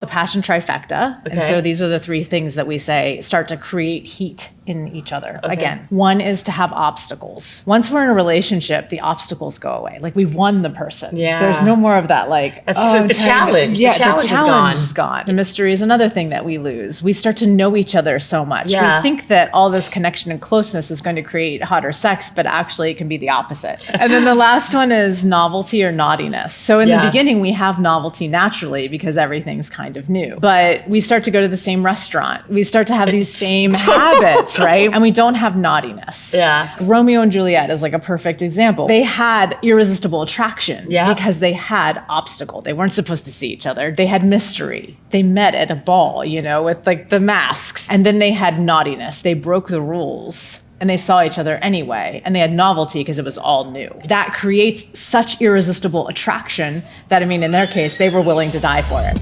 the passion trifecta. Okay. And so these are the three things that we say start to create heat in each other. Okay. Again, one is to have obstacles. Once we're in a relationship, the obstacles go away. Like we've won the person. Yeah. There's no more of that like, that's just the challenge. Yeah, the challenge is gone. The mystery is another thing that we lose. We start to know each other so much. Yeah. We think that all this connection and closeness is going to create hotter sex, but actually it can be the opposite. And then the last one is novelty or naughtiness. So in the beginning, we have novelty naturally because everything's kind of new. But we start to go to the same restaurant. We start to have these same habits, right? And we don't have naughtiness. Yeah. Romeo and Juliet is like a perfect example. They had irresistible attraction because they had obstacle. They weren't supposed to see each other. They had mystery. They met at a ball, you know, with like the masks. And then they had naughtiness. They broke the rules. And they saw each other anyway. And they had novelty because it was all new. That creates such irresistible attraction that, I mean, in their case, they were willing to die for it.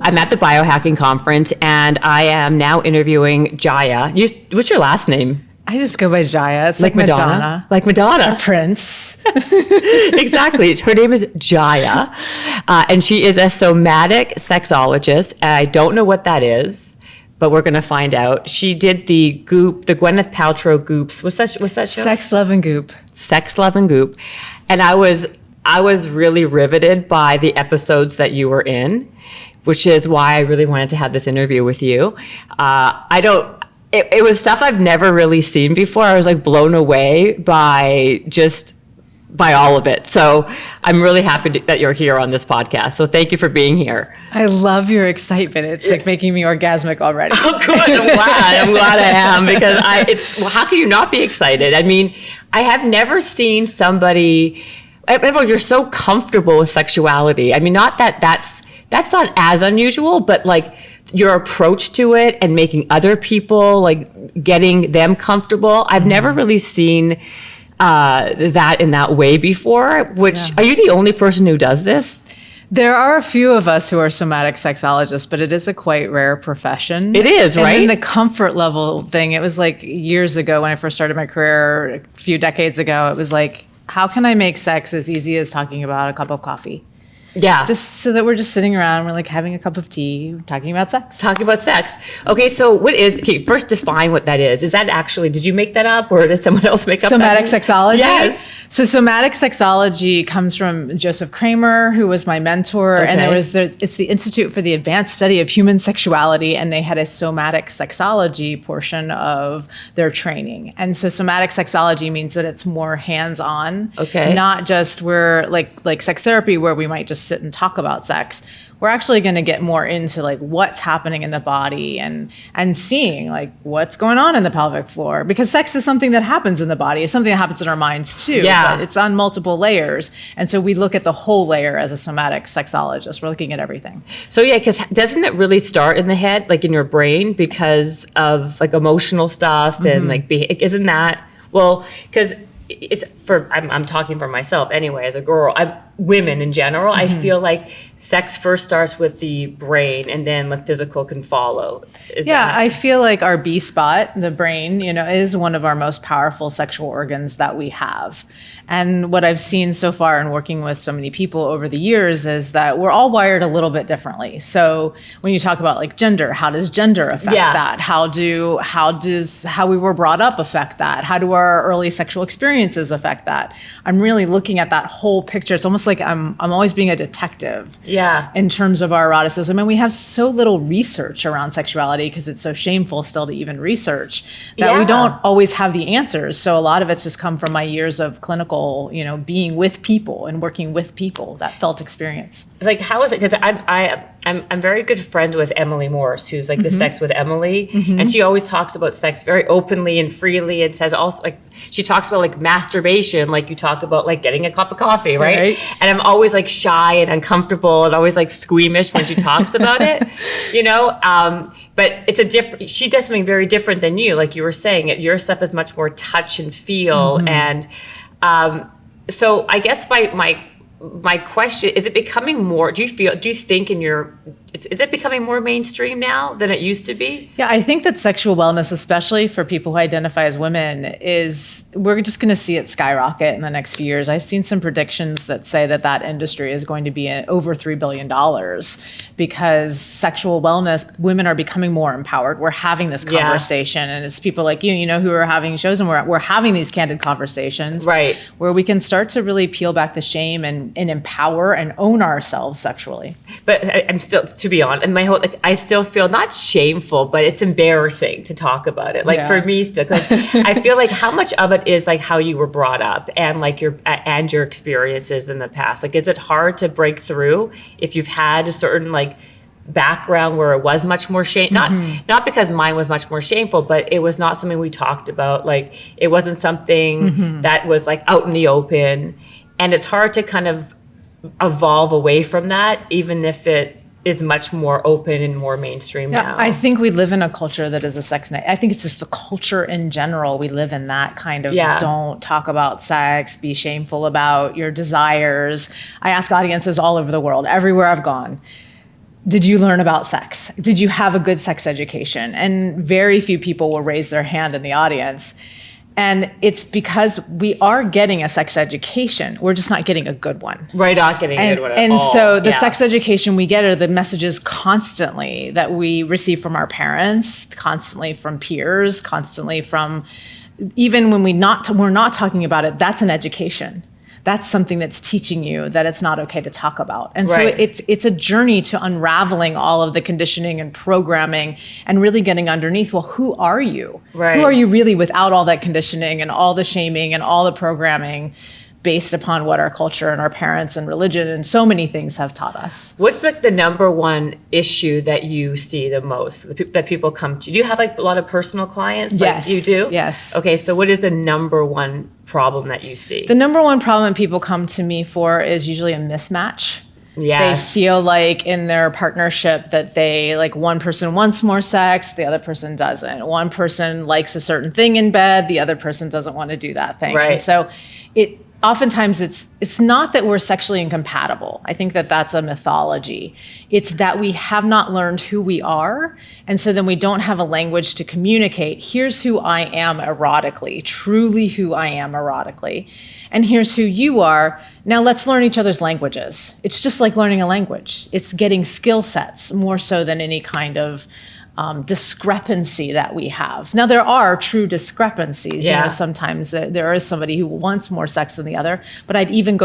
I'm at the biohacking conference and I am now interviewing Jaiya. What's your last name? I just go by Jaiya. It's like Madonna. Like Madonna. Or Prince. Exactly. Her name is Jaiya. And she is a somatic sexologist. I don't know what that is, but we're going to find out. She did the Goop, the Gwyneth Paltrow Goops. What's that show? Sex, Love, and Goop. Sex, Love, and Goop. And I was really riveted by the episodes that you were in, which is why I really wanted to have this interview with you. It was stuff I've never really seen before. I was like blown away by all of it. So I'm really happy that you're here on this podcast. So thank you for being here. I love your excitement. It's like making me orgasmic already. Oh, good. I'm glad I am because how can you not be excited? I mean, I have never seen somebody, you're so comfortable with sexuality. I mean, not that that's not as unusual, but like your approach to it and making other people, like getting them comfortable. I've never really seen that in that way before, are you the only person who does this? There are a few of us who are somatic sexologists, but it is a quite rare profession. It is, right? And the comfort level thing, it was like years ago when I first started my career, a few decades ago, it was like, how can I make sex as easy as talking about a cup of coffee? Yeah. Just so that we're just sitting around, we're like having a cup of tea, talking about sex. Talking about sex. Okay, so first define what that is. Is that actually, did you make that up or did someone else make up somatic sexology? Yes. So somatic sexology comes from Joseph Kramer, who was my mentor. Okay. And it's the Institute for the Advanced Study of Human Sexuality. And they had a somatic sexology portion of their training. And so somatic sexology means that it's more hands-on. Okay. Not just we're like sex therapy where we might just sit and talk about sex. We're actually going to get more into like what's happening in the body and seeing like what's going on in the pelvic floor, because sex is something that happens in the body. It's something that happens in our minds too. Yeah. But it's on multiple layers. And so we look at the whole layer as a somatic sexologist. We're looking at everything. So yeah, because doesn't it really start in the head, like in your brain, because of like emotional stuff and like isn't that, well, because I'm talking for myself anyway, as a girl, women in general, I feel like sex first starts with the brain and then the physical can follow. I feel like our B spot, the brain, is one of our most powerful sexual organs that we have. And what I've seen so far in working with so many people over the years is that we're all wired a little bit differently. So when you talk about like gender, how does gender affect that? How does how we were brought up affect that? How do our early sexual experiences affect that? I'm really looking at that whole picture. It's almost like I'm always being a detective in terms of our eroticism. And we have so little research around sexuality because it's so shameful still to even research that we don't always have the answers. So a lot of it's just come from my years of clinical, being with people and working with people, that felt experience. Like, how is it? Because I'm very good friends with Emily Morse, who's like the Sex with Emily. And she always talks about sex very openly and freely and says also like, she talks about like masturbation, like you talk about like getting a cup of coffee, right? And I'm always like shy and uncomfortable and always like squeamish when she talks about it, but it's she does something very different than you. Like you were saying, your stuff is much more touch and feel. And so I guess my question is, it becoming more, do you think in your is it becoming more mainstream now than it used to be? Yeah, I think that sexual wellness, especially for people who identify as women, we're just going to see it skyrocket in the next few years. I've seen some predictions that say that industry is going to be over $3 billion because sexual wellness, women are becoming more empowered. We're having this conversation, and it's people like you know, who are having shows, and we're having these candid conversations, right? Where we can start to really peel back the shame and empower and own ourselves sexually. But I'm still, to be honest, and I still feel not shameful, but it's embarrassing to talk about it. Like for me, still, like I feel like how much of it is like how you were brought up and like your experiences in the past. Like, is it hard to break through if you've had a certain like background where it was much more shame? Not because mine was much more shameful, but it was not something we talked about. Like, it wasn't something that was like out in the open, and it's hard to kind of evolve away from that, even if it is much more open and more mainstream now. I think we live in a culture that is a sex night. I think it's just the culture in general. We live in that kind of don't talk about sex, be shameful about your desires. I ask audiences all over the world, everywhere I've gone, did you learn about sex? Did you have a good sex education? And very few people will raise their hand in the audience. And it's because we are getting a sex education. We're just not getting a good one. Right, not getting a good one at all. And so the sex education we get are the messages constantly that we receive from our parents, constantly from peers, constantly from, even when we're not talking about it, that's an education. That's something that's teaching you that it's not okay to talk about. And so it's a journey to unraveling all of the conditioning and programming and really getting underneath, well, who are you? Right. Who are you really without all that conditioning and all the shaming and all the programming based upon what our culture and our parents and religion and so many things have taught us? What's like the number one issue that you see the most, that people come to? Do you have like a lot of personal clients? Yes. Like you do? Yes. Okay, so what is the number one problem that you see? The number one problem people come to me for is usually a mismatch. Yes. They feel like in their partnership that they, like, one person wants more sex, the other person doesn't. One person likes a certain thing in bed, the other person doesn't want to do that thing. Right. And so oftentimes it's not that we're sexually incompatible. I think that that's a mythology. It's that we have not learned who we are. And so then we don't have a language to communicate. Here's who I am erotically, truly who I am erotically. And here's who you are. Now let's learn each other's languages. It's just like learning a language. It's getting skill sets more so than any kind of discrepancy that we have. Now, there are true discrepancies. You know, sometimes there is somebody who wants more sex than the other, but I'd even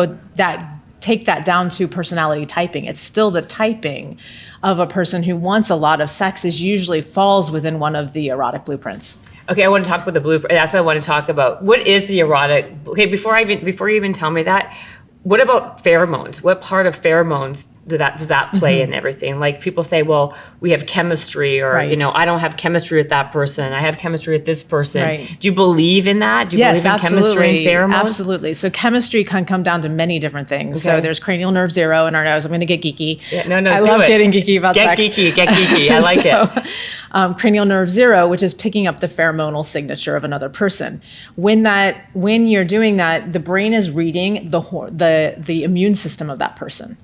take that down to personality typing. It's still the typing of a person who wants a lot of sex usually falls within one of the erotic blueprints. Okay, I want to talk about the blueprint. That's what I want to talk about. What is the erotic? Okay, before you even tell me that, what about pheromones? What part of pheromones does that play in everything? Like, people say, well, we have chemistry, or you know, I don't have chemistry with that person, I have chemistry with this person. Right. Do you believe in that? Do you believe in chemistry and pheromones? Absolutely. So chemistry can come down to many different things. Okay. So there's cranial nerve 0 in our nose. I'm going to get geeky. Yeah, no, I love getting geeky about sex. Get geeky. I like it. Cranial nerve 0, which is picking up the pheromonal signature of another person. When you're doing that, the brain is reading the immune system of that person.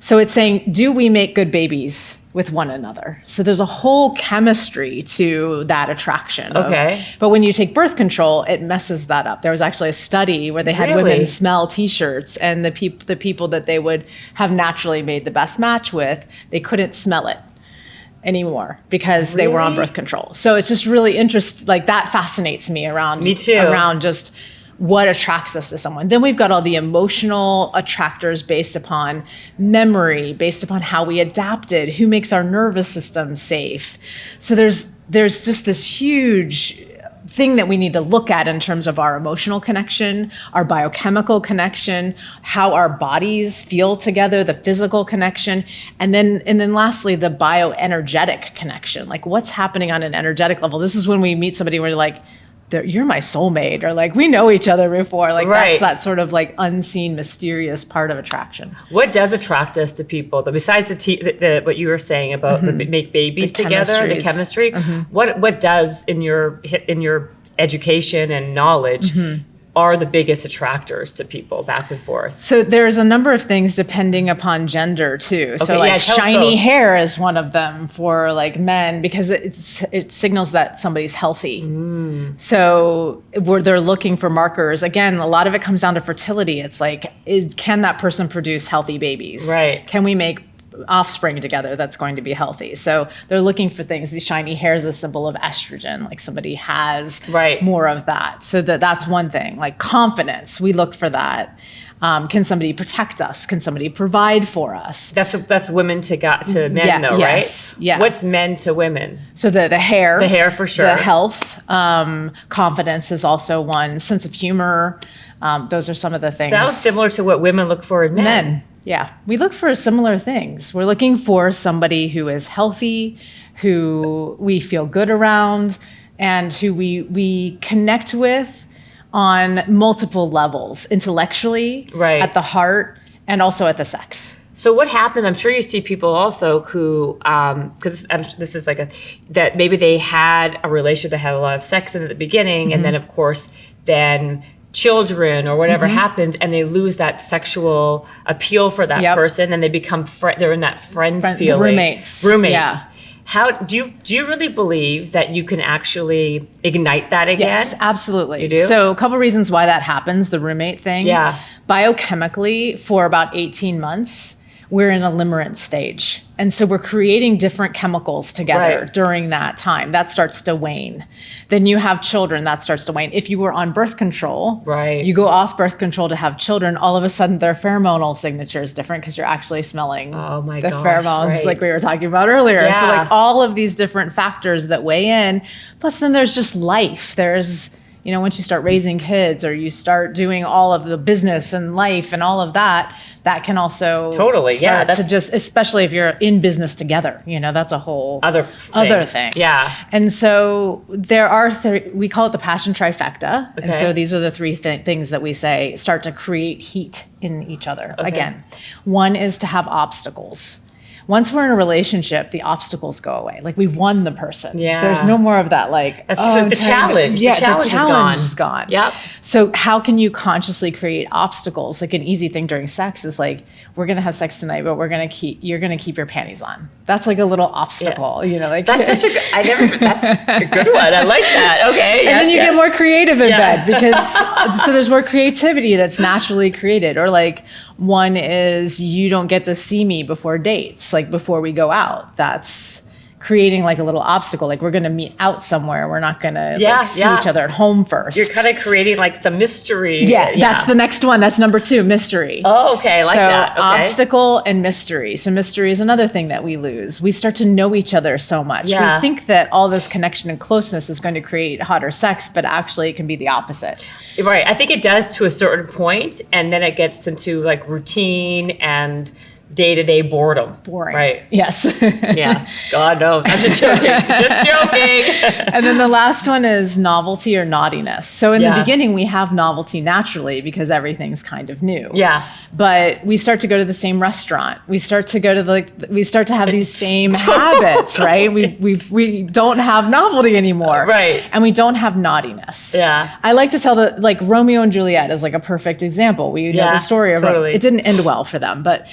So it's saying, do we make good babies with one another? So there's a whole chemistry to that attraction. Okay. But when you take birth control, it messes that up. There was actually a study where they had women smell T-shirts, and the people that they would have naturally made the best match with, they couldn't smell it anymore because they were on birth control. So it's just really interesting. Like, that fascinates me around. Me too. Around just what attracts us to someone. Then we've got all the emotional attractors based upon memory, based upon how we adapted, who makes our nervous system safe. So there's just this huge thing that we need to look at in terms of our emotional connection, our biochemical connection, how our bodies feel together, the physical connection, and then lastly, the bioenergetic connection. Like, what's happening on an energetic level? This is when we meet somebody where you're like, you're my soulmate, or like, we know each other before. Like, that's that sort of like unseen, mysterious part of attraction. What does attract us to people, though, besides what you were saying about the make babies together, the chemistry? What does in your education and knowledge are the biggest attractors to people back and forth? So there's a number of things depending upon gender too. So Okay, like yeah, tell us shiny both. hair is one of them for like men because it signals that somebody's healthy. So where they're looking for markers, again, a lot of it comes down to fertility. It's like, can that person produce healthy babies? Right. Can we make offspring together that's going to be healthy? So they're looking for things. Shiny hair is a symbol of estrogen, like somebody has more of that. So that's one thing. Like confidence, we look for that. Can somebody protect us? Can somebody provide for us? That's women to men though, yes, right? Yeah. What's men to women? So the hair for sure. The health, confidence is also one. Sense of humor. Those are some of the things. Sounds similar to what women look for in men. Yeah, we look for similar things. We're looking for somebody who is healthy, who we feel good around, and who we connect with on multiple levels, intellectually, at the heart, and also at the sex. So what happens? I'm sure you see people also who, because this is that maybe they had a relationship that had a lot of sex in it at the beginning, and then of course, children or whatever happens, and they lose that sexual appeal for that person, and they become they're in that friends feeling. Roommates. Yeah. How do you really believe that you can actually ignite that again? Yes, absolutely. You do? So a couple reasons why that happens, the roommate thing. Yeah. Biochemically, for about 18 months, we're in a limerent stage. And so we're creating different chemicals together during that time. That starts to wane. Then you have children, that starts to wane. If you were on birth control, you go off birth control to have children, all of a sudden their pheromonal signature is different because you're actually smelling the pheromones like we were talking about earlier. Yeah. So like all of these different factors that weigh in. Plus then there's just life. There's, once you start raising kids or you start doing all of the business and life and all of that, that can also start to just, especially if you're in business together, that's a whole other thing. Yeah. And so there are, we call it the passion trifecta. Okay. And so these are the three things that we say start to create heat in each other. Okay. Again, one is to have obstacles. Once we're in a relationship, the obstacles go away. Like we've won the person. Yeah. There's no more of that that's the challenge. The challenge is gone. Yep. So how can you consciously create obstacles? Like an easy thing during sex is like, we're gonna have sex tonight, but you're gonna keep your panties on. That's like a little obstacle, that's such that's a good one. I like that. Okay. And then you get more creative in bed because so there's more creativity that's naturally created. Or like one is you don't get to see me before dates, like before we go out. That's creating like a little obstacle. Like we're going to meet out somewhere. We're not going to see each other at home first. You're kind of creating like some mystery. Yeah, that's the next one. That's number 2, mystery. Oh, okay. I like that. Okay. Obstacle and mystery. So mystery is another thing that we lose. We start to know each other so much. Yeah. We think that all this connection and closeness is going to create hotter sex, but actually it can be the opposite. Right. I think it does to a certain point, and then it gets into like routine and day-to-day boredom. Boring. Right. Yes. Yeah. God knows. I'm just joking. Just joking. And then the last one is novelty or naughtiness. So in the beginning, we have novelty naturally because everything's kind of new. Yeah. But we start to go to the same restaurant. We start to go to we start to have these same habits, right? We don't have novelty anymore. Right. And we don't have naughtiness. Yeah. I like to tell Romeo and Juliet is like a perfect example. We know the story of it didn't end well for them, but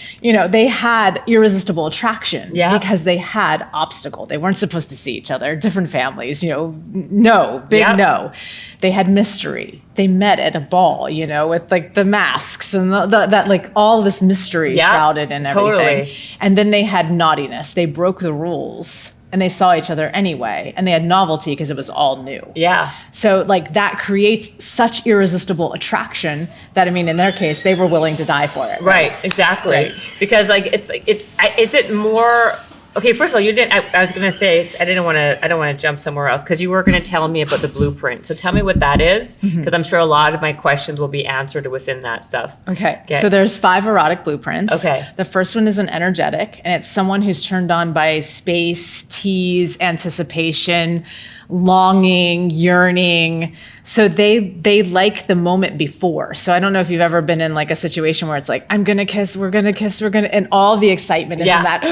they had irresistible attraction because they had obstacle. They weren't supposed to see each other. Different families, no. They had mystery. They met at a ball, with like the masks and that like all this mystery shrouded in everything. Totally. And then they had naughtiness. They broke the rules. And they saw each other anyway. And they had novelty because it was all new. Yeah. So like that creates such irresistible attraction that, in their case, they were willing to die for it. Right, exactly. Right. Because is it more, okay, first of all, you didn't, I was going to say, I don't want to jump somewhere else because you were going to tell me about the blueprint. So tell me what that is, because I'm sure a lot of my questions will be answered within that stuff. Okay. So there's 5 erotic blueprints. Okay. The first one is an energetic, and it's someone who's turned on by space, tease, anticipation, longing, yearning. So they like the moment before. So I don't know if you've ever been in like a situation where it's like, I'm going to kiss, we're going to kiss, and all the excitement is in that.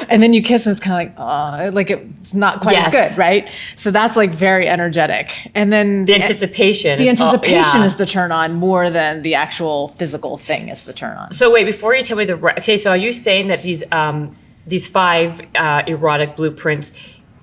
And then you you kiss and it's kind of like it's not quite as good, right? So that's like very energetic. And then the anticipation. The anticipation is the turn on more than the actual physical thing is the turn on. So wait, before you tell me okay, so are you saying that these 5 erotic blueprints,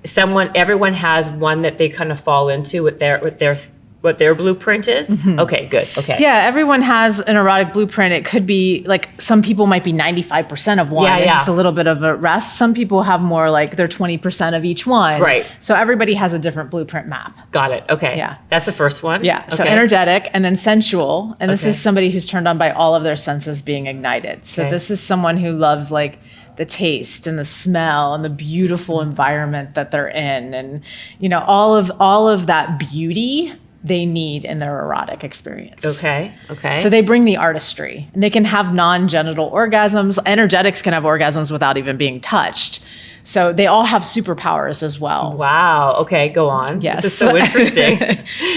everyone has one that they kind of fall into with their blueprint is? Mm-hmm. Okay, good. Okay. Yeah, everyone has an erotic blueprint. It could be like some people might be 95% of one and just a little bit of a rest. Some people have more like they're 20% of each one. Right. So everybody has a different blueprint map. Got it. Okay. Yeah. That's the first one? Yeah. So energetic and then sensual. And this is somebody who's turned on by all of their senses being ignited. So this is someone who loves like the taste and the smell and the beautiful environment that they're in. And, all of that beauty they need in their erotic experience. Okay. So they bring the artistry, and they can have non-genital orgasms. Energetics can have orgasms without even being touched. So they all have superpowers as well. Wow. Okay, go on. Yes. This is so interesting.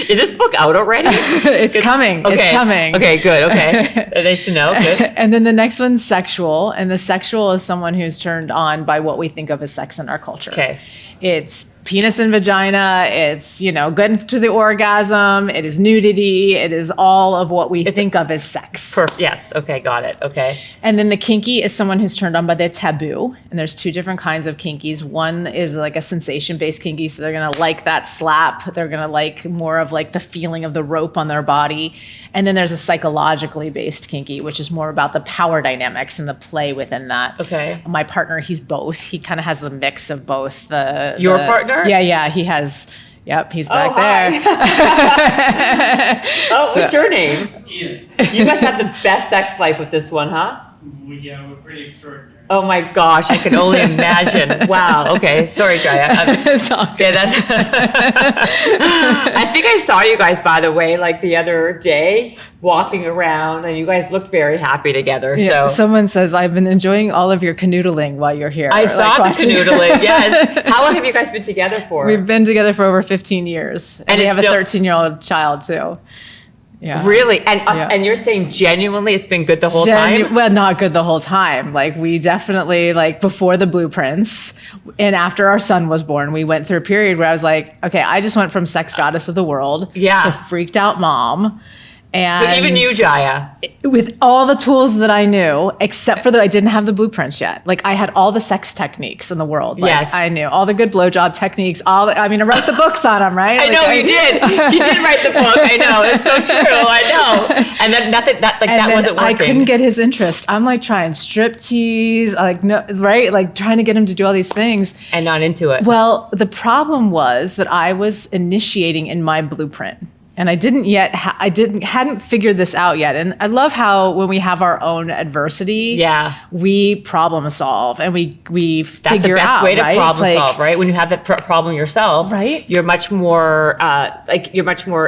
Is this book out already? It's coming. Okay. It's coming. Okay, good. Okay. Nice to know. Good. And then the next one's sexual. And the sexual is someone who's turned on by what we think of as sex in our culture. Okay. It's penis and vagina. It's, good to the orgasm. It is nudity. It is all of what we think of as sex. Yes. Okay. Got it. Okay. And then the kinky is someone who's turned on by the taboo. And there's 2 different kinds of kinkies. One is like a sensation-based kinky. So they're going to like that slap. They're going to like more of like the feeling of the rope on their body. And then there's a psychologically based kinky, which is more about the power dynamics and the play within that. Okay. My partner, he's both. He kind of has the mix of both. Your partner? Yeah. He has. Yep, he's back there. What's your name? Ian. You must have the best sex life with this one, huh? Yeah, we're pretty extraordinary. Oh my gosh, I can only imagine. Wow. Okay. Sorry, Jaiya. It's all good. I think I saw you guys, by the way, like the other day walking around, and you guys looked very happy together. Yeah, so someone says, I've been enjoying all of your canoodling while you're here. I saw the canoodling, yes. How long have you guys been together for? We've been together for over 15 years. And we have a 13-year-old child, too. Yeah. Really? And you're saying genuinely it's been good the whole time? Well, not good the whole time. Like we definitely, like before the blueprints and after our son was born, we went through a period where I was like, okay, I just went from sex goddess of the world to freaked out mom. And so even you, Jaiya. With all the tools that I knew, except for I didn't have the blueprints yet. Like I had all the sex techniques in the world. Like, yes. I knew all the good blowjob techniques. I wrote the books on them, right? I know you did. You did write the book. I know. It's so true. I know. And then that wasn't working. I couldn't get his interest. I'm like trying striptease, like no, right? Like trying to get him to do all these things. And not into it. Well, the problem was that I was initiating in my blueprint. And I didn't yet, hadn't figured this out yet. And I love how when we have our own adversity, we problem solve and we That's figure out. That's the best way to right? problem solve, right? When you have that problem yourself, right? You're much more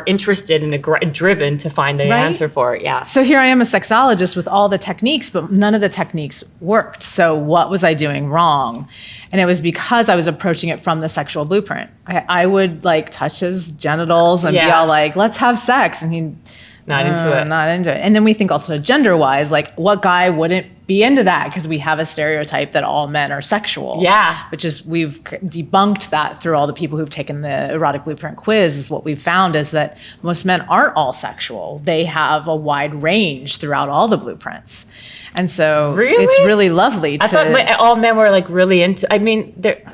interested and driven to find the answer for it. Yeah. So here I am, a sexologist with all the techniques, but none of the techniques worked. So what was I doing wrong? And it was because I was approaching it from the sexual blueprint. I would like touch his genitals and be all like, let's have sex. And he not into it. Not into it. And then we think also gender wise, like what guy wouldn't be into that? Because we have a stereotype that all men are sexual. Yeah. Which is, we've debunked that through all the people who've taken the erotic blueprint quiz. Is what we've found is that most men aren't all sexual. They have a wide range throughout all the blueprints. And so it's really lovely. I thought all men were like really into,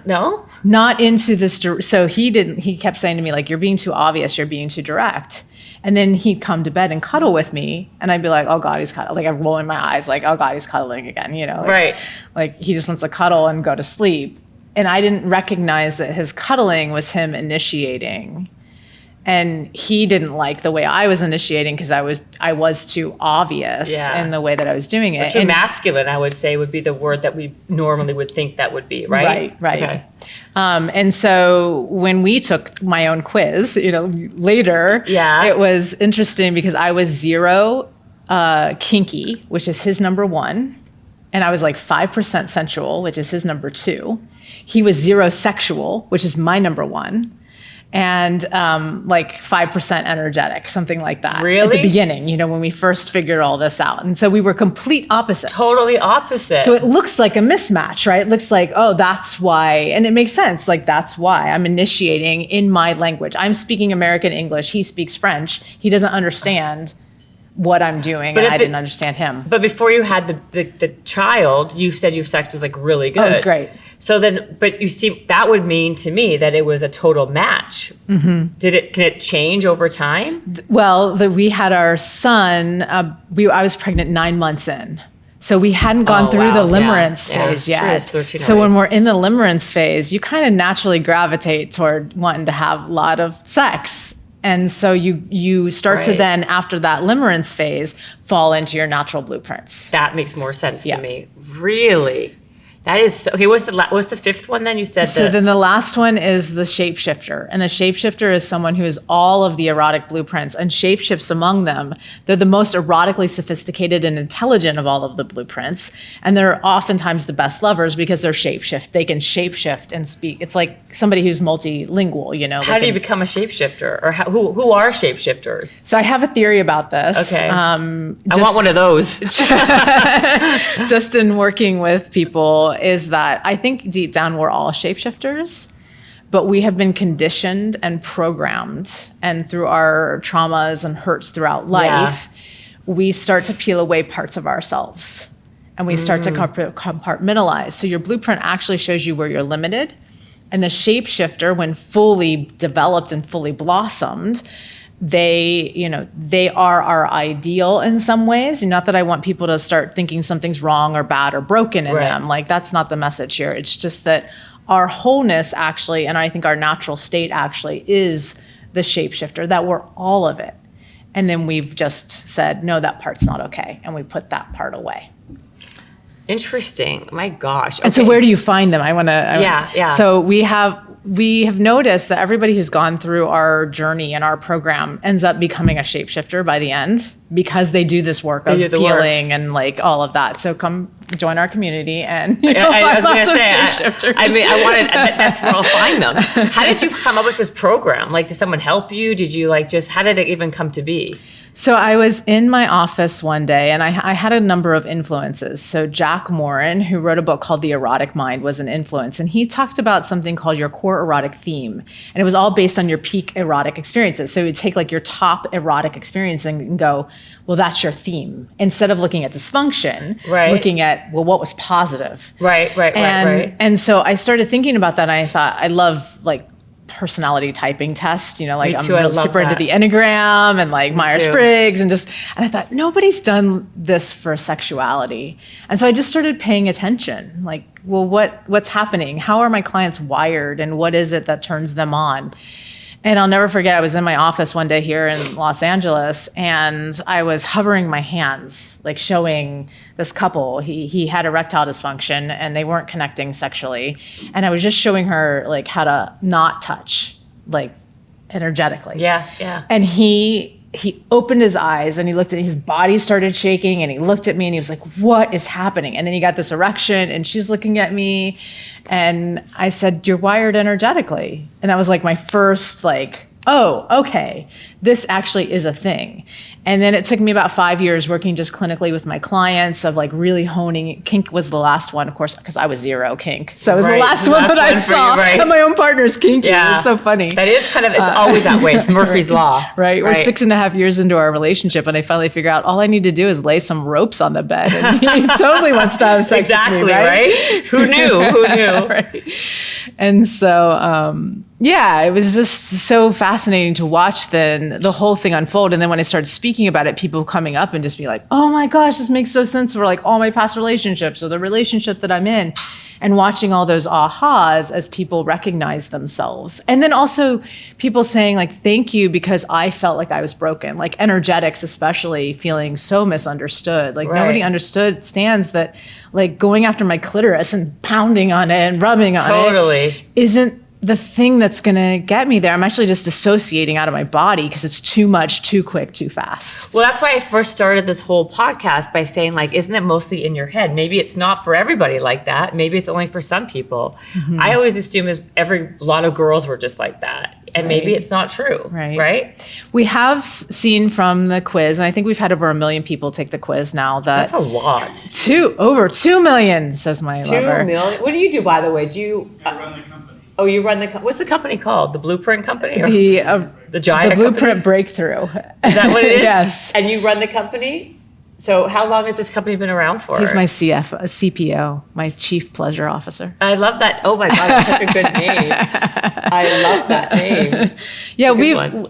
no? Not into this. So he kept saying to me, like, you're being too obvious. You're being too direct. And then he'd come to bed and cuddle with me. And I'd be like, oh God, he's cuddling. Like I'm rolling my eyes like, oh God, he's cuddling again. Right. Like he just wants to cuddle and go to sleep. And I didn't recognize that his cuddling was him initiating. And he didn't like the way I was initiating because I was too obvious in the way that I was doing it. Or too masculine, I would say, would be the word that we normally would think that would be, right? Right. Okay. And so when we took my own quiz, later, it was interesting because I was 0 kinky, which is his number 1. And I was like 5% sensual, which is his number 2. He was 0 sexual, which is my number 1. and like 5% energetic, something like that. Really? At the beginning, when we first figured all this out. And so we were complete opposites. Totally opposite. So it looks like a mismatch, right? It looks like, oh, that's why. And it makes sense. Like, that's why I'm initiating in my language. I'm speaking American English. He speaks French. He doesn't understand what I'm doing, and I didn't understand him. But before you had the child, you said your sex was like really good. Oh, it was great. So then, but you see, that would mean to me that it was a total match. Mm-hmm. Can it change over time? Well, we had our son, I was pregnant 9 months in. So we hadn't gone through the limerence phase yet. So when we're in the limerence phase, you kind of naturally gravitate toward wanting to have a lot of sex. And so you start to then, after that limerence phase, fall into your natural blueprints. That makes more sense to me. Really? That is okay. What's the fifth one then? You said so. Then the last one is the shapeshifter, and the shapeshifter is someone who is all of the erotic blueprints and shapeshifts among them. They're the most erotically sophisticated and intelligent of all of the blueprints, and they're oftentimes the best lovers because they're shapeshift. They can shapeshift and speak. It's like somebody who's multilingual. How do you become a shapeshifter, or who are shapeshifters? So I have a theory about this. Okay. I want one of those. Just in working with people, is that I think deep down we're all shapeshifters, but we have been conditioned and programmed, and through our traumas and hurts throughout life, we start to peel away parts of ourselves, and we start to compartmentalize. So your blueprint actually shows you where you're limited, and the shapeshifter, when fully developed and fully blossomed, they are our ideal in some ways. Not that I want people to start thinking something's wrong or bad or broken in them. Like, that's not the message here. It's just that our wholeness actually, and I think our natural state actually, is the shapeshifter, that we're all of it. And then we've just said, no, that part's not okay. And we put that part away. Interesting. My gosh. Okay. And so where do you find them? Yeah. So we have noticed that everybody who's gone through our journey and our program ends up becoming a shapeshifter by the end, because they do this work of healing and like all of that. So come join our community, and I was going to say, that's where I'll find them. How did you come up with this program? Like, did someone help you? Did you how did it even come to be? So I was in my office one day, and I had a number of influences. So Jack Morin, who wrote a book called The Erotic Mind, was an influence. And he talked about something called your core erotic theme. And it was all based on your peak erotic experiences. So you would take like your top erotic experience and go, well, that's your theme. Instead of looking at dysfunction, looking at, well, what was positive? Right. And so I started thinking about that, and I thought, I love like personality typing test, like I'm really super into the Enneagram and like Myers-Briggs, and I thought, nobody's done this for sexuality. And so I just started paying attention, like, well, what's happening? How are my clients wired, and what is it that turns them on? And I'll never forget, I was in my office one day here in Los Angeles, and I was hovering my hands, like showing this couple, he had erectile dysfunction and they weren't connecting sexually. And I was just showing her like how to not touch, like energetically. Yeah. And he opened his eyes and he looked at me, his body started shaking, and he looked at me and he was like, what is happening? And then he got this erection and she's looking at me, and I said, you're wired energetically. And that was like my first like, oh, okay, this actually is a thing. And then it took me about 5 years working just clinically with my clients of like really honing. Kink was the last one, of course, because I was zero kink. So it was the last one that I saw. And my own partner's kinky. Yeah. It's so funny. That is kind of, it's always that way. It's Murphy's Law. Right. We're 6.5 years into our relationship, and I finally figure out all I need to do is lay some ropes on the bed. And he totally wants to have sex with me, right? Who knew? Right. And so, it was just so fascinating to watch then the whole thing unfold. And then when I started speaking about it, people coming up and just be like, oh my gosh, this makes so sense for like all my past relationships or the relationship that I'm in, and watching all those ahas as people recognize themselves. And then also people saying like, thank you, because I felt like I was broken, like energetics, especially feeling so misunderstood. Like nobody understands that like going after my clitoris and pounding on it and rubbing on it the thing that's going to get me there. I'm actually just dissociating out of my body because it's too much, too quick, too fast. Well, that's why I first started this whole podcast by saying, like, isn't it mostly in your head? Maybe it's not for everybody like that. Maybe it's only for some people. I always assume a lot of girls were just like that. And maybe it's not true, right? We have seen from the quiz, and I think we've had over 1 million people take the quiz now. That's a lot. Over 2 million, says my lover. 2 million? What do you do, by the way? Do you... I run the company. Oh, you run what's the company called? The Blueprint Company? Or The Jaiya The Blueprint Company? Breakthrough. Is that what it is? Yes. And you run the company? So how long has this company been around for? He's my CPO, my Chief Pleasure Officer. I love that. Oh my God, that's such a good name. I love that name. Yeah,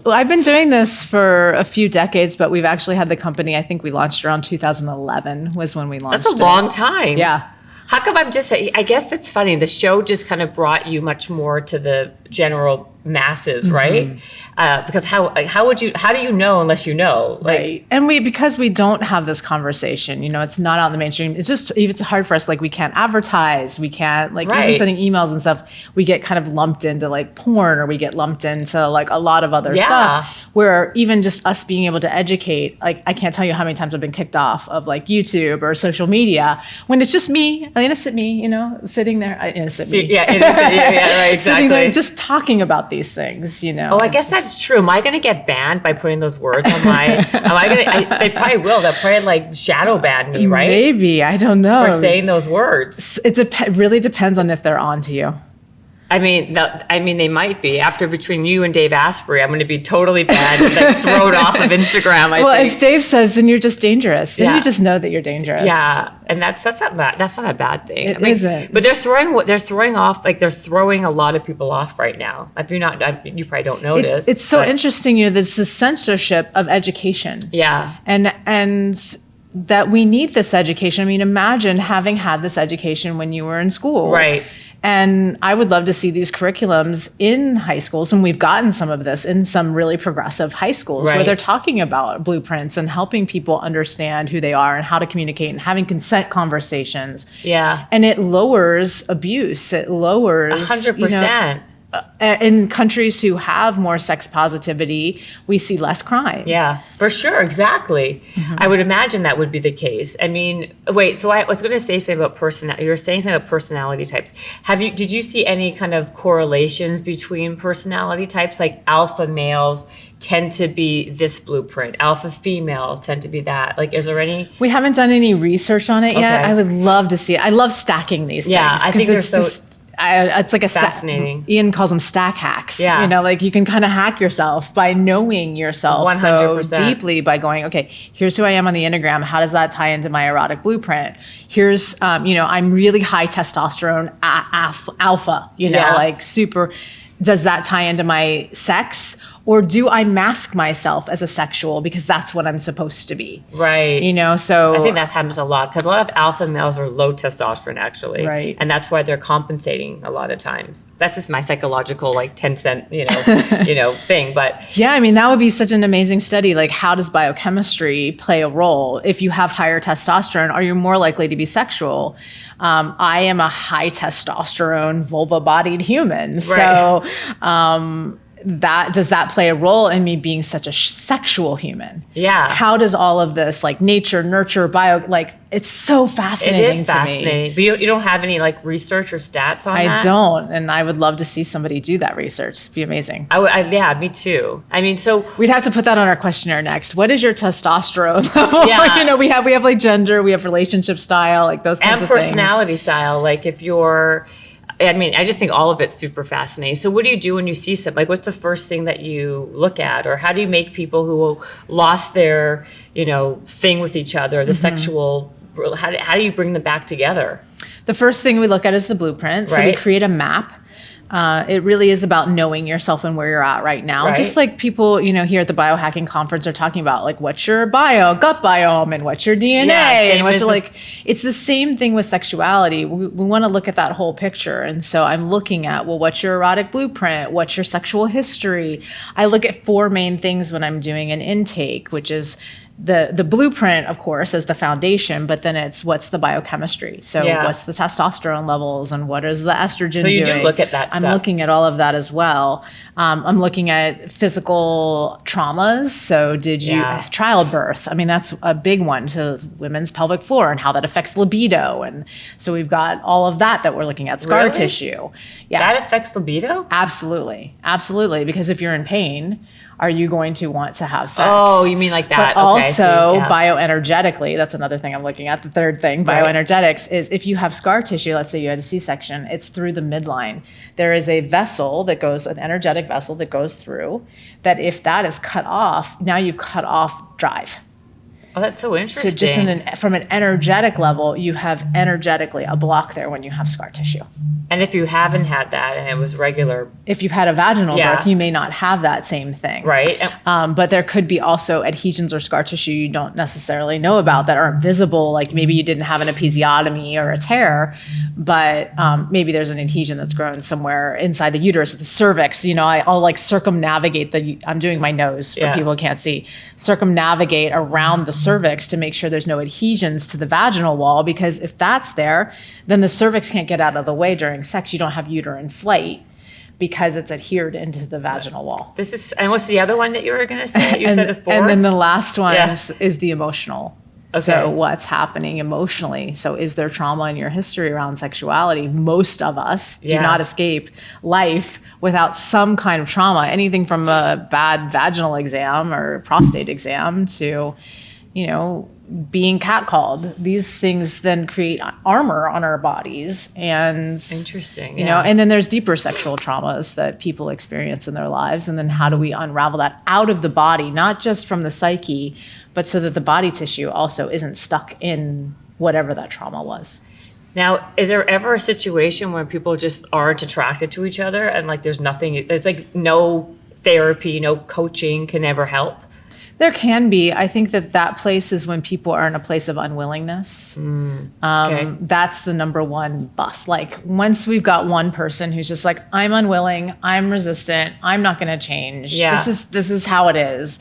I've been doing this for a few decades, but we've actually had the company, I think we launched around 2011 was when we launched. That's a long time. Yeah. How come I guess it's funny. The show just kind of brought you much more to the general masses, right? Because how do you know unless you know? Right. And because we don't have this conversation, it's not out in the mainstream. It's hard for us. Like we can't advertise. We can't even sending emails and stuff. We get kind of lumped into like porn, or we get lumped into like a lot of other stuff where even just us being able to educate, like I can't tell you how many times I've been kicked off of like YouTube or social media when it's just me, an innocent me, sitting there, innocent me. Yeah, innocent, right, exactly. Sitting there just talking about these things, Oh, I guess that's true. Am I going to get banned by putting those words on my? They probably will. They'll probably like shadow ban me, right? Maybe, I don't know. For saying those words. It really depends on if they're on to you. I mean, they might be. After between you and Dave Asprey, I'm going to be totally banned, like thrown off of Instagram. I think. As Dave says, then you're just dangerous. Then you just know that you're dangerous. Yeah, and that's not bad. That's not a bad thing. It isn't. But they're throwing off. Like they're throwing a lot of people off right now. If you're not, you probably don't notice. It's so interesting. There's this censorship of education. Yeah, and that we need this education. I mean, imagine having had this education when you were in school. Right. And I would love to see these curriculums in high schools, and we've gotten some of this in some really progressive high schools where they're talking about blueprints and helping people understand who they are and how to communicate and having consent conversations. Yeah. And it lowers abuse. It lowers 100%. In countries who have more sex positivity, we see less crime. Yeah, for sure. Exactly. I would imagine that would be the case. I mean, wait, so I was going to say something about personality. You were saying something about personality types. Did you see any kind of correlations between personality types? Like alpha males tend to be this blueprint. Alpha females tend to be that. Like, is there any? We haven't done any research on it yet. I would love to see it. I love stacking these things. I think it's it's like a fascinating. Ian calls them stack hacks. Yeah. Like you can kind of hack yourself by knowing yourself 100%. so deeply by going, okay, here's who I am on the Enneagram. How does that tie into my erotic blueprint? Here's, I'm really high testosterone alpha, like super. Does that tie into my sex? Or do I mask myself as a sexual because that's what I'm supposed to be? Right. So I think that happens a lot because a lot of alpha males are low testosterone actually. Right. And that's why they're compensating a lot of times. That's just my psychological 10-cent, thing. But yeah, that would be such an amazing study. Like how does biochemistry play a role? If you have higher testosterone, are you more likely to be sexual? I am a high testosterone vulva-bodied human. Right. So does that play a role in me being such a sexual human? Yeah. How does all of this like nature, nurture, it's so fascinating. It is fascinating. But you don't have any research or stats on that? I don't, and I would love to see somebody do that research. It'd be amazing. Yeah, me too. So we'd have to put that on our questionnaire next. What is your testosterone level? Yeah. We have gender, we have relationship style, those kinds of things. And personality style. If you're I just think all of it's super fascinating. So what do you do when you see something? What's the first thing that you look at? Or how do you make people who lost their, thing with each other, the sexual, how do you bring them back together? The first thing we look at is the blueprint. So we create a map. It really is about knowing yourself and where you're at right now. Right. Just like people, here at the biohacking conference are talking about what's your gut biome and what's your DNA and what's it's the same thing with sexuality. We want to look at that whole picture. And so I'm looking at, what's your erotic blueprint? What's your sexual history? I look at 4 main things when I'm doing an intake, which is the blueprint, of course, is the foundation, but then it's what's the biochemistry. So what's the testosterone levels and what is the estrogen doing? So you do look at that stuff. I'm looking at all of that as well. I'm looking at physical traumas. So did you childbirth? I mean, that's a big one to women's pelvic floor and how that affects libido. And so we've got all of that we're looking at. Scar tissue. Yeah. That affects libido? Absolutely. Absolutely. Because if you're in pain, are you going to want to have sex? Oh, you mean like that. But also bioenergetically, that's another thing I'm looking at. The third thing, bioenergetics, is if you have scar tissue, let's say you had a C-section, it's through the midline. There is a vessel that goes, an energetic vessel that goes through, that if that is cut off, now you've cut off drive. Oh, that's so interesting. So just from an energetic level, you have energetically a block there when you have scar tissue. And if you haven't had that and it was regular. If you've had a vaginal birth, you may not have that same thing. Right. But there could be also adhesions or scar tissue you don't necessarily know about that aren't visible. Like maybe you didn't have an episiotomy or a tear, but maybe there's an adhesion that's grown somewhere inside the uterus or the cervix. You know, I'll like circumnavigate I'm doing my nose for people who can't see, circumnavigate around the cervix to make sure there's no adhesions to the vaginal wall, because if that's there, then the cervix can't get out of the way during sex. You don't have uterine flight because it's adhered into the vaginal wall. And what's the other one that you were going to say? You said the fourth? And then the last one is the emotional. Okay. So what's happening emotionally? So is there trauma in your history around sexuality? Most of us do not escape life without some kind of trauma, anything from a bad vaginal exam or prostate exam to, you know, being catcalled. These things then create armor on our bodies. And interesting, you know, and then there's deeper sexual traumas that people experience in their lives. And then how do we unravel that out of the body, not just from the psyche, but so that the body tissue also isn't stuck in whatever that trauma was. Now, is there ever a situation where people just aren't attracted to each other and like there's like no therapy, no coaching can ever help? There can be. I think that place is when people are in a place of unwillingness. That's the number one bust. Like once we've got one person who's just like, I'm unwilling, I'm resistant, I'm not going to change. Yeah. This is how it is.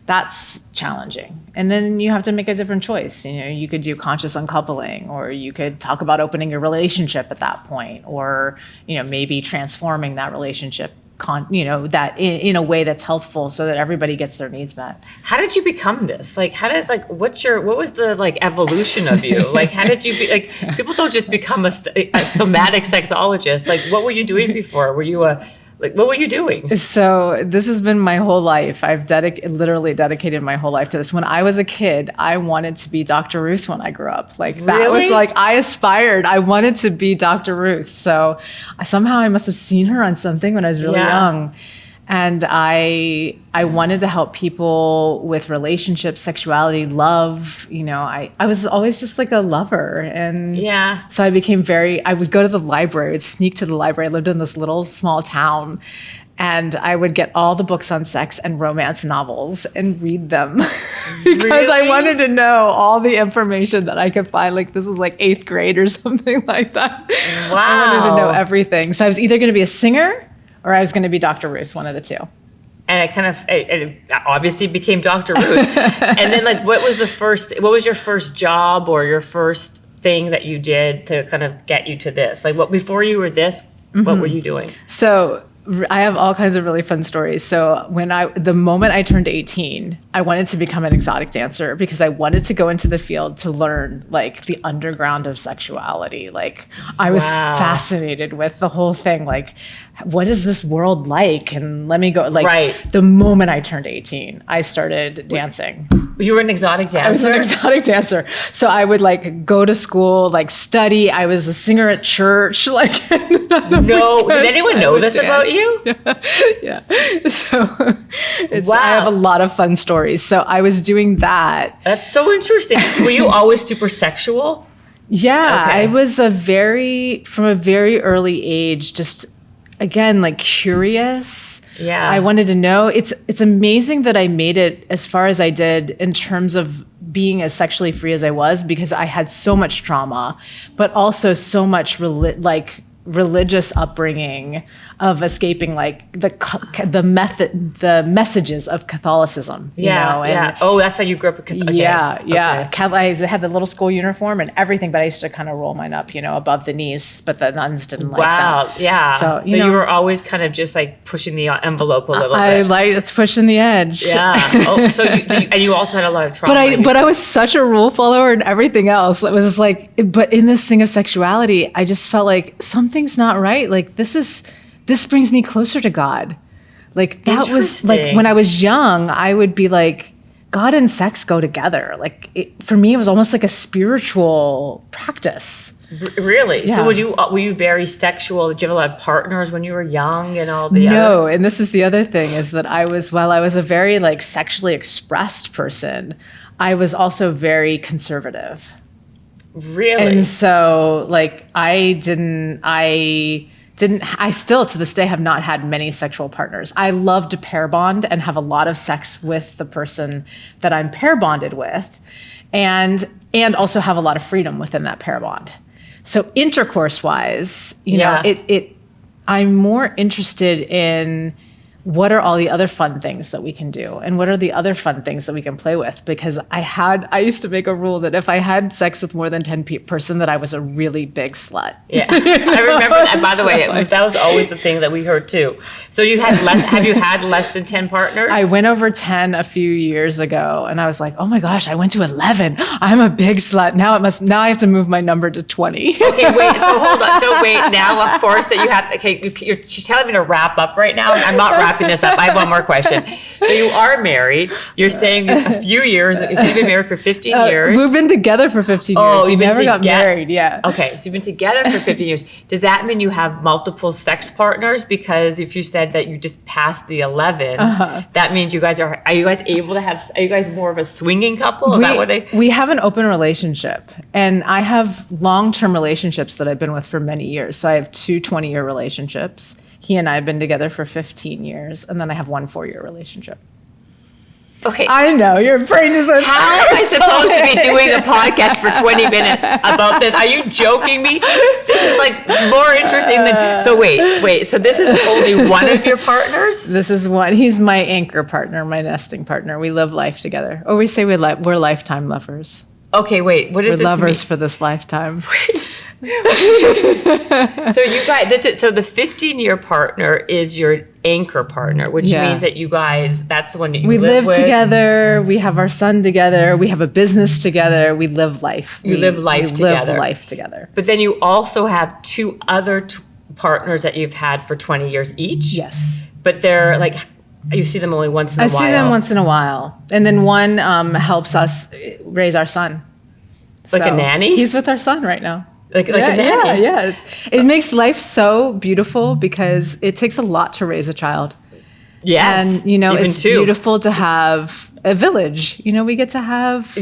That's challenging. And then you have to make a different choice. You know, you could do conscious uncoupling, or you could talk about opening your relationship at that point, or, you know, maybe transforming that relationship that in a way that's healthful so that everybody gets their needs met. How did you become this? Like, what was the like evolution of you? Like, how did you be, like, people don't just become a somatic sexologist. Like, what were you doing before? What were you doing? So this has been my whole life. I've literally dedicated my whole life to this. When I was a kid, I wanted to be Dr. Ruth when I grew up. Like that was like, I aspired. I wanted to be Dr. Ruth. So somehow I must have seen her on something when I was really young. And I wanted to help people with relationships, sexuality, love. You know, I was always just like a lover. And so I became I would go to the library, I would sneak to the library. I lived in this little small town. And I would get all the books on sex and romance novels and read them because I wanted to know all the information that I could find. Like this was like 8th grade or something like that. Wow. I wanted to know everything. So I was either going to be a singer or I was going to be Dr. Ruth, one of the two. And it obviously became Dr. Ruth. And then like, what was your first job or your first thing that you did to kind of get you to this? Like before you were this, what were you doing? So I have all kinds of really fun stories. So the moment I turned 18, I wanted to become an exotic dancer because I wanted to go into the field to learn like the underground of sexuality. Like I was fascinated with the whole thing. Like, what is this world like? And let me go. Like the moment I turned 18, I started dancing. You were an exotic dancer? I was an exotic dancer. So I would like go to school, like study. I was a singer at church. Like no, does anyone know this about you? Yeah. So I have a lot of fun stories. So I was doing that. That's so interesting. Were you always super sexual? Yeah, okay. I was from a very early age, just again, like curious. Yeah. I wanted to know. It's amazing that I made it as far as I did in terms of being as sexually free as I was, because I had so much trauma, but also so much religious upbringing of escaping like the messages of Catholicism. You know? And Oh, that's how you grew up with Catholic. yeah. Okay. I had the little school uniform and everything, but I used to kind of roll mine up, above the knees, but the nuns didn't like that. Wow. Yeah. So, you were always kind of just like pushing the envelope a little bit. It's pushing the edge. Yeah. Oh, so and you also had a lot of trauma. But I was such a rule follower and everything else. It was like, but in this thing of sexuality, I just felt like something's not right. Like this brings me closer to God. Like that was like when I was young, I would be like, God and sex go together. Like for me, it was almost like a spiritual practice. Really? Yeah. So were you very sexual? Did you have a lot of partners when you were young and all the No, and this is the other thing is that while I was a very like sexually expressed person, I was also very conservative. Really? And so like I still to this day have not had many sexual partners. I love to pair bond and have a lot of sex with the person that I'm pair bonded with and also have a lot of freedom within that pair bond. So intercourse wise, I'm more interested in what are all the other fun things that we can do and what are the other fun things that we can play with? Because I used to make a rule that if I had sex with more than 10 person, that I was a really big slut. Yeah, I remember that. By the way, that was always the thing that we heard too. So have you had less than 10 partners? I went over 10 a few years ago and I was like, oh my gosh, I went to 11. I'm a big slut. Now I have to move my number to 20. Okay, wait, so hold on. So wait, now of course that you have, okay, you're telling me to wrap up right now. I'm not wrapping this up. I have one more question. So you are married. You're saying a few years. So you've been married for 15 years. We've been together for 15 years. We never got married. Yeah. Okay. So you've been together for 15 years. Does that mean you have multiple sex partners? Because if you said that you just passed the 11, that means are you guys able to have, are you guys more of a swinging couple? Is that what we have an open relationship and I have long-term relationships that I've been with for many years. So I have 2 20-year relationships. He and I have been together for 15 years, and then I have 1 4-year relationship. Okay. I know, your brain is on How am I supposed to be doing a podcast for 20 minutes about this? Are you joking me? This is like more interesting than... So wait. So this is only one of your partners? This is one. He's my anchor partner, my nesting partner. We live life together. Or we say we're lifetime lovers. Okay, wait. What does this mean? We're lovers for this lifetime. So you guys, so the 15-year partner is your anchor partner, which means that you guys, that's the one that you live with. Together. We have our son together. We have a business together. We live life. We live life together. But then you also have 2 other partners that you've had for 20 years each. Yes. But they're like, you see them only once in a while. I see them once in a while. And then one helps us raise our son. Like a nanny? He's with our son right now. Like a nanny? Yeah. It makes life so beautiful because it takes a lot to raise a child. Yes. And, it's beautiful to have a village. We get to have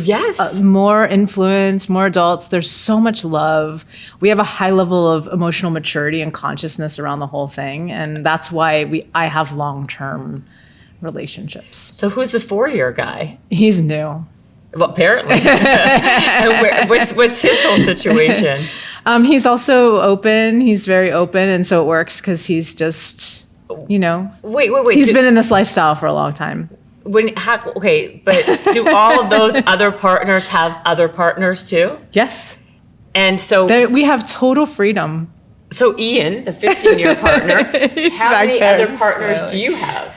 more influence, more adults. There's so much love. We have a high level of emotional maturity and consciousness around the whole thing. And that's why I have long-term relationships. So who's the 4-year guy? He's new. Well, apparently. What's his whole situation? He's also open. He's very open. And so it works because he's just, Wait. He's been in this lifestyle for a long time. But do all of those other partners have other partners too? Yes. And so... we have total freedom. So Ian, the 15-year partner, how many other partners do you have?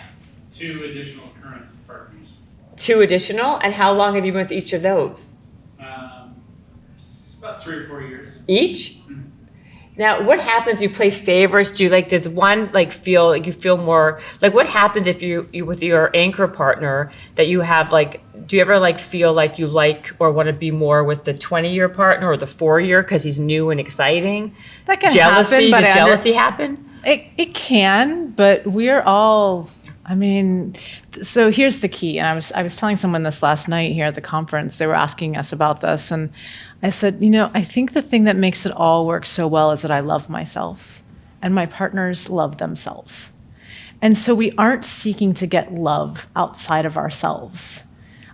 2 additional current partners. 2 additional? And how long have you been with each of those? About 3 or 4 years. Each? Mm-hmm. Now, what happens? You play favorites? Does one feel like you feel more, what happens if you with your anchor partner that you have, do you ever feel like you or want to be more with the 20-year partner or the 4-year because he's new and exciting? That can happen. But does jealousy happen? It can, but we're all... so here's the key. And I was telling someone this last night here at the conference. They were asking us about this. And I said, I think the thing that makes it all work so well is that I love myself and my partners love themselves. And so we aren't seeking to get love outside of ourselves.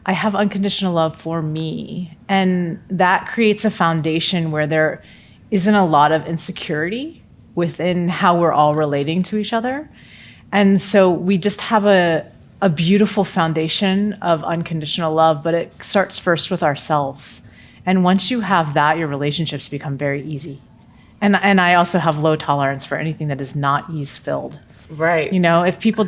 I have unconditional love for me. And that creates a foundation where there isn't a lot of insecurity within how we're all relating to each other. And so we just have a beautiful foundation of unconditional love, but it starts first with ourselves. And once you have that, your relationships become very easy. And I also have low tolerance for anything that is not ease-filled. Right. You know, if people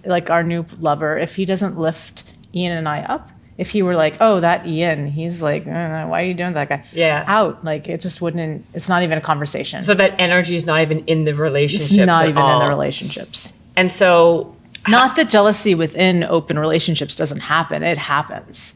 like our new lover, if he doesn't lift Ian and I up, if he were like, oh, that Ian, he's like, why are you doing that guy? Yeah. Out. Like, it just wouldn't, it's not even a conversation. So that energy is not even in the relationships. It's not at even all. in the relationships. And so, not that jealousy within open relationships doesn't happen. It happens.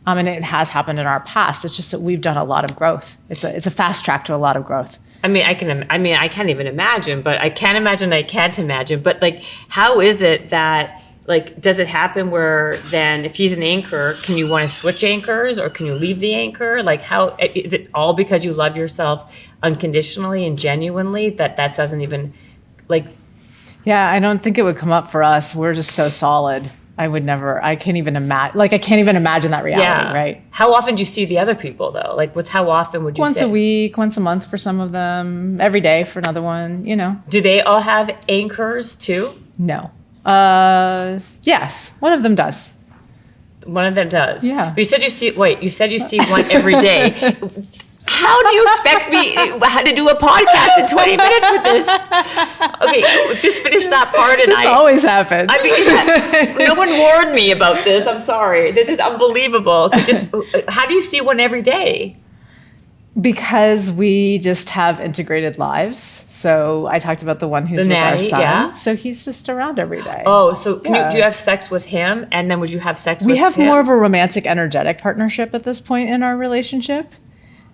And it has happened in our past. It's just that we've done a lot of growth. It's a fast track to a lot of growth. I can't even imagine, but I can't imagine. But like, how is it that, like, does it happen where then if he's an anchor, can you want to switch anchors or can you leave the anchor? Like, how is it all because you love yourself unconditionally and genuinely that doesn't even like? Yeah, I don't think it would come up for us. We're just so solid. I can't even imagine that reality, right? How often do you see the other people though? Like, how often would you Once say? a week, once a month for some of them, every day for another one, you know. Do they all have anchors too? No. Yes, one of them does. One of them does. Yeah. But you said you see one every day. How do you expect me to do a podcast in 20 minutes with this? Okay, just finish that part. And This always happens. I mean, no one warned me about this. I'm sorry. This is unbelievable. How do you see one every day? Because we just have integrated lives. So I talked about the one who's The with nanny, our son. yeah. So he's just around every day. Oh, so do Yeah. you have sex with him? And then would you have sex with him? We have more of a romantic, energetic partnership at this point in our relationship.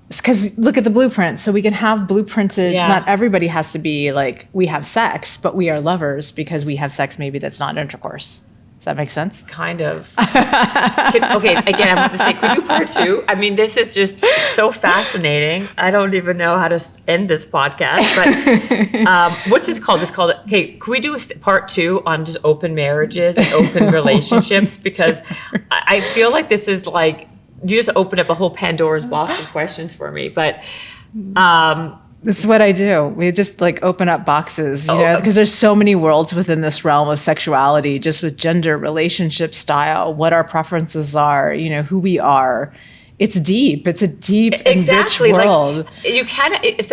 Because look at the blueprint. So we can have blueprinted, not everybody has to be like, we have sex, but we are lovers because we have sex maybe that's not intercourse. Does that make sense? Kind of. Okay, again, I'm going to say, could you part two? I mean, this is just so fascinating. I don't even know how to end this podcast. But what's this called? It's called, okay, can we do a part two on just open marriages and open relationships? Because I feel like this is like, you just open up a whole Pandora's box of questions for me. But this is what I do. We just like open up boxes, you know, because there's so many worlds within this realm of sexuality, just with gender, relationship style, what our preferences are, you know, who we are. It's deep. It's a deep and rich world. Like, you can't. This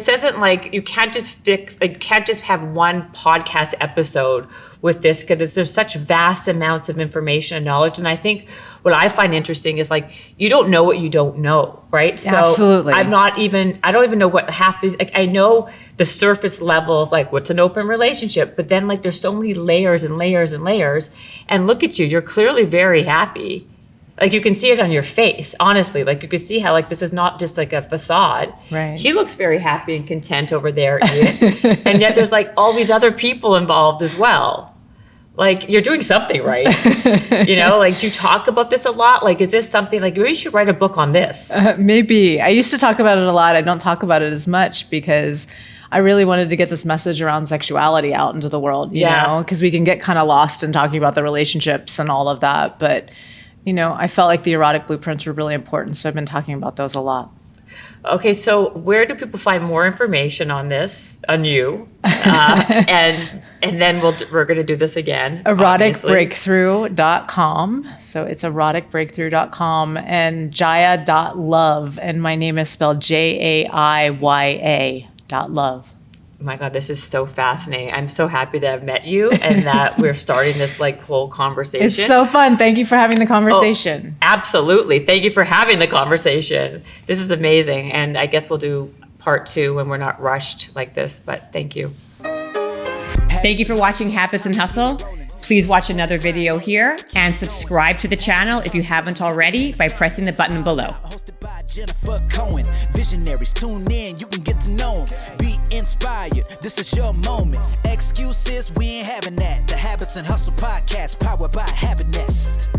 isn't like you can't just fix. Like, you can't just have one podcast episode with this because there's such vast amounts of information and knowledge. And I think what I find interesting is like you don't know what you don't know, right? So absolutely. I don't even know what half these. Like, I know the surface level of like what's an open relationship, but then like there's so many layers and layers and layers. And look at you. You're clearly very happy. Like, you can see it on your face, honestly. Like, you can see how, like, this is not just, like, a facade. Right. He looks very happy and content over there, Ian. And yet there's, like, all these other people involved as well. Like, you're doing something right. You know, like, do you talk about this a lot? Like, is this something, like, maybe you should write a book on this? Maybe. I used to talk about it a lot. I don't talk about it as much because I really wanted to get this message around sexuality out into the world, you know? Because we can get kind of lost in talking about the relationships and all of that. But you know, I felt like the erotic blueprints were really important, so I've been talking about those a lot. Okay, so where do people find more information on this, on you? And then we're going to do this again. Eroticbreakthrough.com. So it's eroticbreakthrough.com and Jaiya.love. And my name is spelled JAIYA.love. Oh my God, this is so fascinating. I'm so happy that I've met you and that we're starting this like whole conversation. It's so fun. Thank you for having the conversation. Oh, absolutely. Thank you for having the conversation. This is amazing. And I guess we'll do part two when we're not rushed like this, but thank you. Thank you for watching Habits and Hustle. Please watch another video here and subscribe to the channel if you haven't already by pressing the button below. Jennifer Cohen, visionaries, tune in, you can get to know them. Be inspired, this is your moment. Excuses, we ain't having that. The Habits and Hustle podcast, powered by Habit Nest.